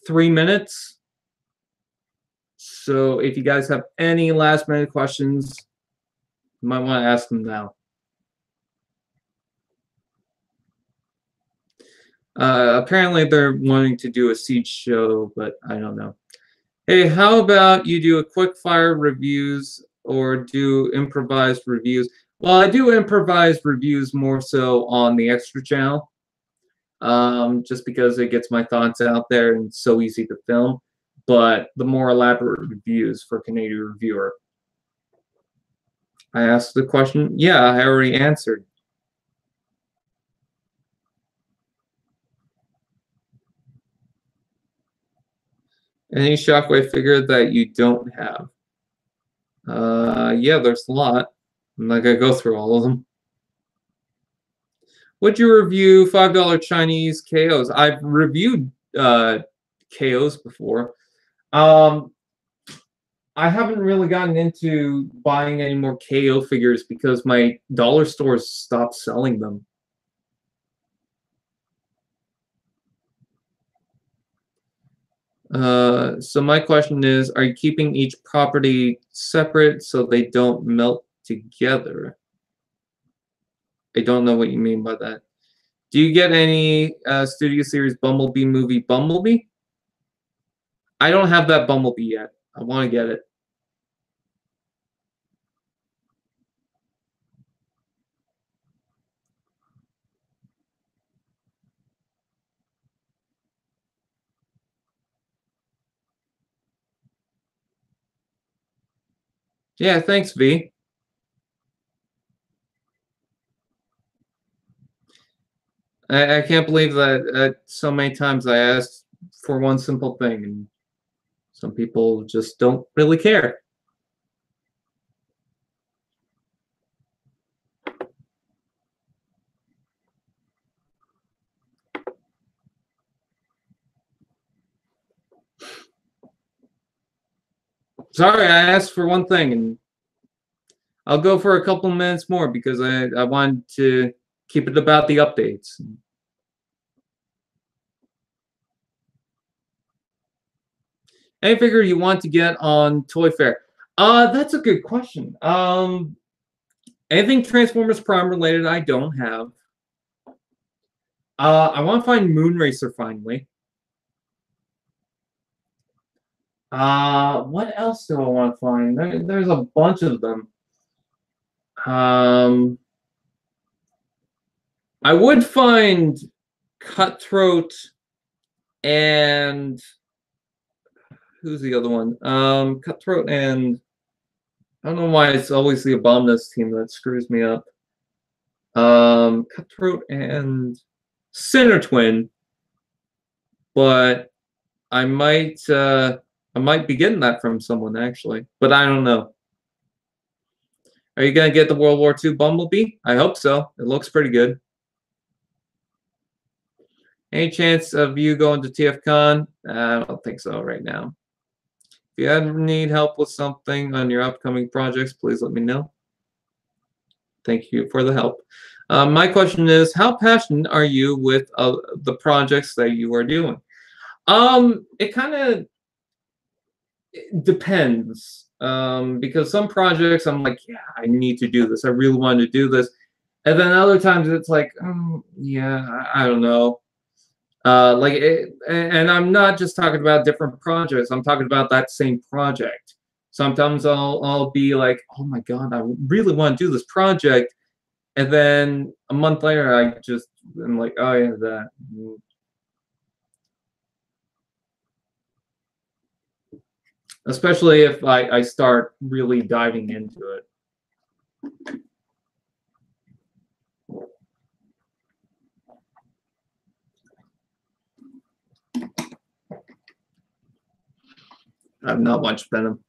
3 minutes. So if you guys have any last minute questions, you might want to ask them now. Apparently they're wanting to do a Siege show, but I don't know. Hey, how about you do a quick fire reviews or do improvised reviews? Well, I do improvised reviews more so on the extra channel, just because it gets my thoughts out there and it's so easy to film. But the more elaborate reviews for Canadian Reviewer. I asked the question. Yeah, I already answered. Any Shockwave figure that you don't have? Yeah, there's a lot. I'm not gonna go through all of them. Would you review $5 Chinese KOs? I've reviewed KOs before. I haven't really gotten into buying any more KO figures because my dollar stores stopped selling them. So my question is, are you keeping each property separate so they don't melt together? I don't know what you mean by that. Do you get any Studio Series Bumblebee movie Bumblebee? I don't have that Bumblebee yet. I want to get it. Yeah, thanks, V. I can't believe that so many times I asked for one simple thing, and some people just don't really care. Sorry, I asked for one thing, and I'll go for a couple minutes more because I wanted to keep it about the updates. Any figure you want to get on Toy Fair? That's a good question. Anything Transformers Prime related, I don't have. I want to find Moonracer finally. What else do I want to find? There's a bunch of them. I would find Cutthroat and who's the other one? Cutthroat and I don't know why it's always the Abominus team that screws me up. Cutthroat and Sinner Twin, but I might be getting that from someone actually, but I don't know. Are you gonna get the World War II Bumblebee? I hope so. It looks pretty good. Any chance of you going to TFCon? I don't think so right now. If you ever need help with something on your upcoming projects, please let me know. Thank you for the help. My question is, how passionate are you with the projects that you are doing? It kind of depends. Because some projects I'm like, yeah, I need to do this. I really want to do this. And then other times it's like, yeah, I don't know. And I'm not just talking about different projects. I'm talking about that same project. Sometimes I'll be like, oh my god, I really want to do this project, and then a month later I'm like, oh yeah, that. Especially if I start really diving into it. I have not much Venom.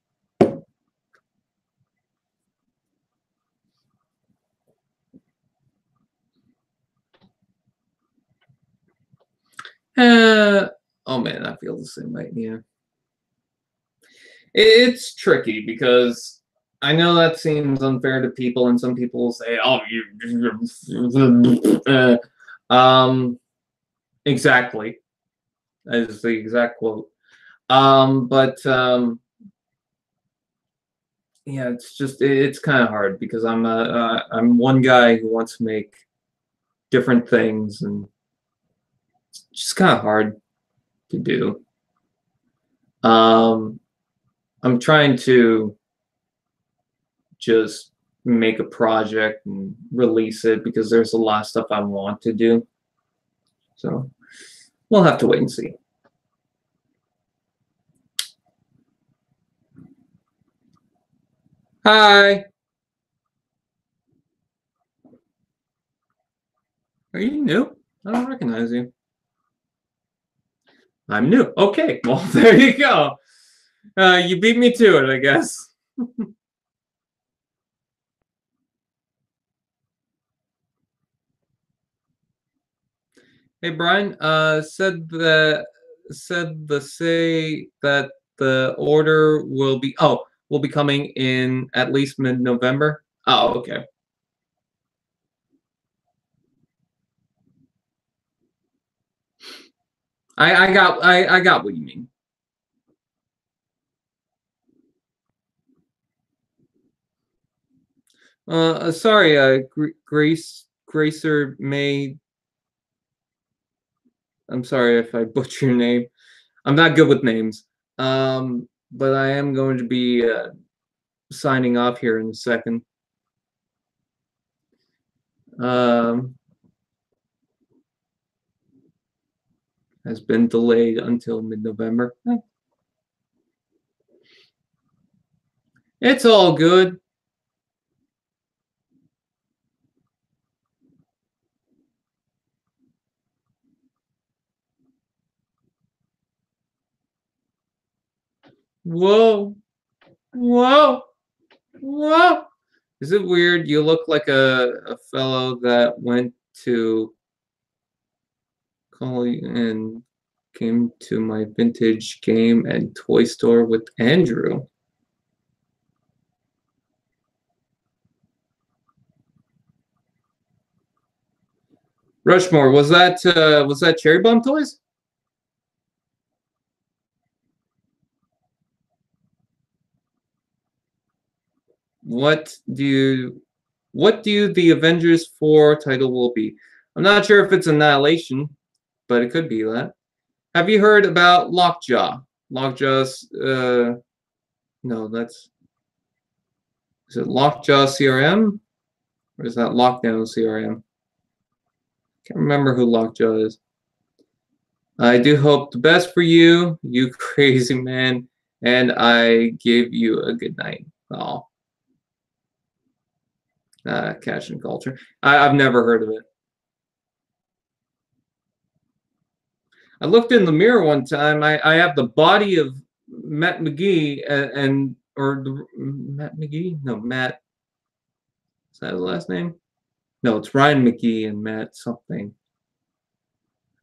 Oh man, I feel the same way. Yeah, it's tricky because I know that seems unfair to people, and some people will say, "Oh, you." Exactly. That is the exact quote. But yeah, it's kind of hard because I'm one guy who wants to make different things, and it's just kind of hard to do. I'm trying to just make a project and release it because there's a lot of stuff I want to do. So we'll have to wait and see. Hi. Are you new? I don't recognize you. I'm new. Okay, well, there you go. You beat me to it, I guess. Hey, Brian, say that the order will be coming in at least mid-November. Oh, okay. I got what you mean. Sorry, Gracer May. I'm sorry if I butcher your name. I'm not good with names. But I am going to be signing off here in a second. Um, has been delayed until mid-November. It's all good. Whoa, whoa, whoa. Is it weird? You look like a fellow that went to college and came to my vintage game and toy store with Andrew. Rushmore, was that Cherry Bomb Toys? What do the Avengers 4 title will be? I'm not sure if it's Annihilation, but it could be that. Have you heard about Lockjaw? Lockjaw's no, is it Lockjaw CRM? Or is that Lockdown CRM? Can't remember who Lockjaw is. I do hope the best for you, you crazy man, and I give you a good night. Oh. Cash and Culture. I've never heard of it. I looked in the mirror one time. I have the body of Matt McGee Matt McGee? No, Matt. Is that his last name? No, it's Ryan McGee and Matt something.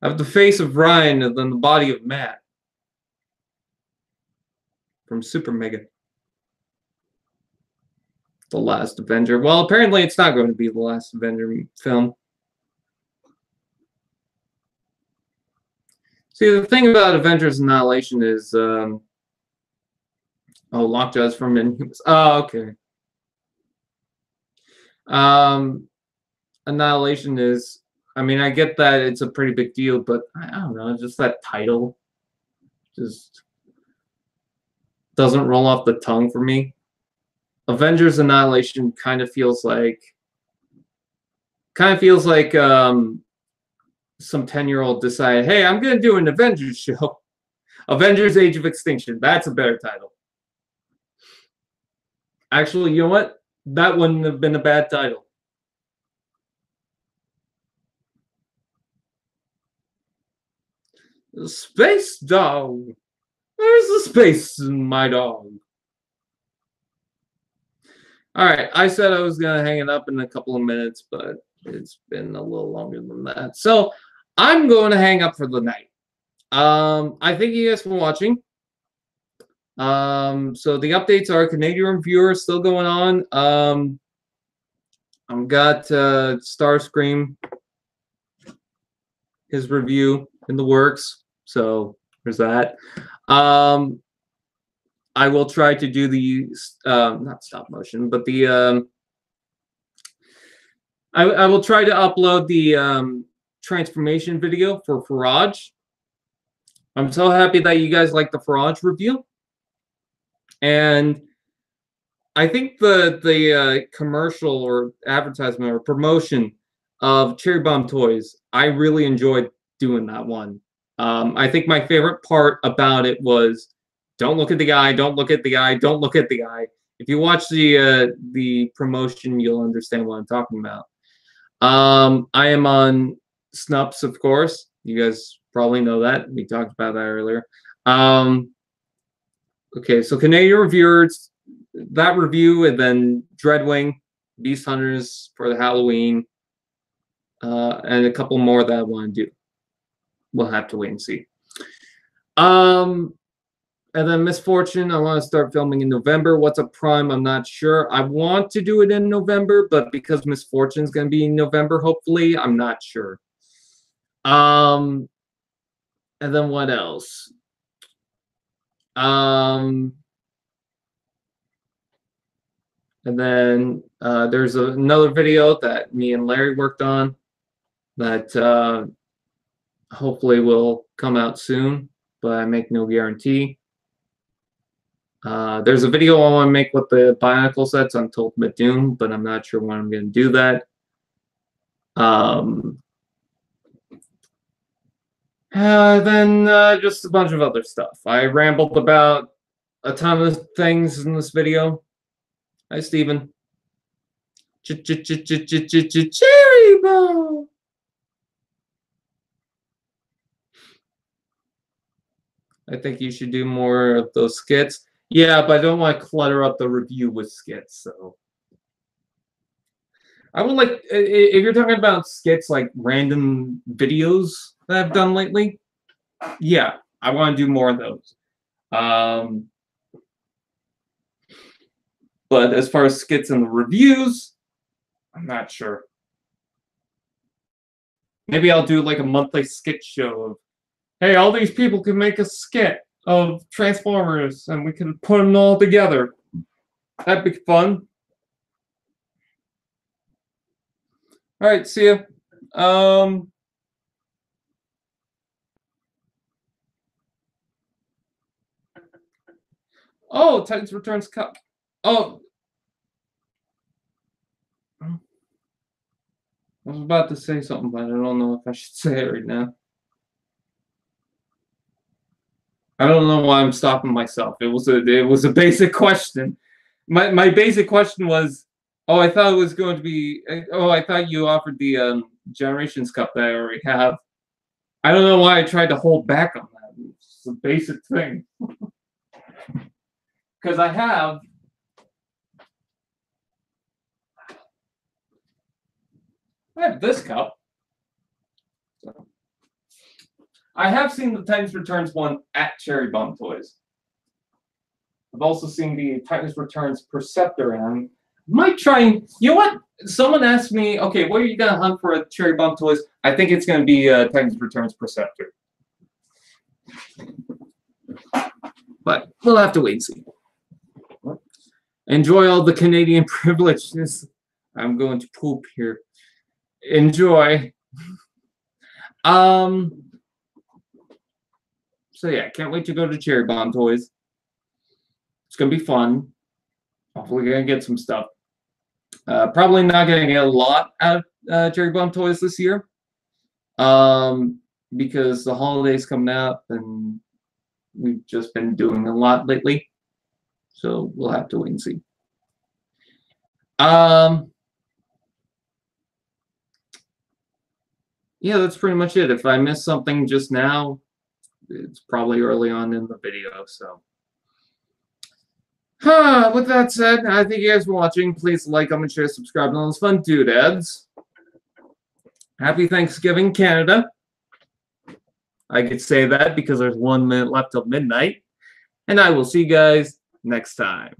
I have the face of Ryan and then the body of Matt from Super Mega. The Last Avenger. Well, apparently it's not going to be the Last Avenger film. See, the thing about Avengers Annihilation is, Lockjaw's from Inhumans. Oh, okay. Annihilation is, I mean, I get that it's a pretty big deal, but I don't know, just that title just doesn't roll off the tongue for me. Avengers Annihilation kind of feels like some 10-year-old decided, hey, I'm gonna do an Avengers show. Avengers Age of Extinction. That's a better title. Actually, you know what? That wouldn't have been a bad title. The Space Dog. Where's the space, my dog? All right, I said I was going to hang it up in a couple of minutes, but it's been a little longer than that. So I'm going to hang up for the night. I thank you guys for watching. So the updates are Canadian Reviewer still going on. I've got Starscream, his review in the works. So there's that. I will try to do the not stop motion, but the I will try to upload the transformation video for Farage. I'm so happy that you guys like the Farage review, and I think the commercial or advertisement or promotion of Cherry Bomb Toys, I really enjoyed doing that one. I think my favorite part about it was, don't look at the guy, don't look at the guy, don't look at the guy. If you watch the promotion, you'll understand what I'm talking about. I am on Snups, of course. You guys probably know that. We talked about that earlier. Okay, so Canadian Reviewers, that review, and then Dreadwing, Beast Hunters for the Halloween, and a couple more that I want to do. We'll have to wait and see. And then Miss Fortune, I want to start filming in November. What's a Prime? I'm not sure. I want to do it in November, but because Miss Fortune's going to be in November, hopefully, I'm not sure. And then what else? And then there's another video that me and Larry worked on that hopefully will come out soon, but I make no guarantee. There's a video I want to make with the Bionicle sets on Ultimate Doom, but I'm not sure when I'm going to do that. Then just a bunch of other stuff. I rambled about a ton of things in this video. Hi, Steven. Cherry Bomb. I think you should do more of those skits. Yeah, but I don't want to clutter up the review with skits, so. I would like, if you're talking about skits like random videos that I've done lately, yeah, I want to do more of those. But as far as skits and the reviews, I'm not sure. Maybe I'll do like a monthly skit show of, hey, all these people can make a skit of Transformers and we can put them all together. That'd be fun. All right, see ya. Oh, Titans Returns Cup. Oh. I was about to say something, but I don't know if I should say it right now. I don't know why I'm stopping myself. It was a basic question. My basic question was, oh, I thought it was going to be, oh, I thought you offered the Generations Cup that I already have. I don't know why I tried to hold back on that. It's a basic thing. Because I have this cup. So. I have seen the Titans Returns one at Cherry Bomb Toys. I've also seen the Titans Returns Perceptor, and I might try and, you know what? Someone asked me, okay, what are you gonna hunt for at Cherry Bomb Toys? I think it's gonna be Titans Returns Perceptor. But we'll have to wait and see. Enjoy all the Canadian privileges. I'm going to poop here. Enjoy. So yeah, can't wait to go to Cherry Bomb Toys. It's gonna be fun. Hopefully, gonna get some stuff. Probably not gonna get a lot out of Cherry Bomb Toys this year. Because the holidays coming up and we've just been doing a lot lately. So we'll have to wait and see. Yeah, that's pretty much it. If I missed something just now, it's probably early on in the video, so. With that said, I thank you guys for watching. Please like, comment, share, subscribe, and all those fun doodads. Happy Thanksgiving, Canada. I could say that because there's 1 minute left till midnight. And I will see you guys next time.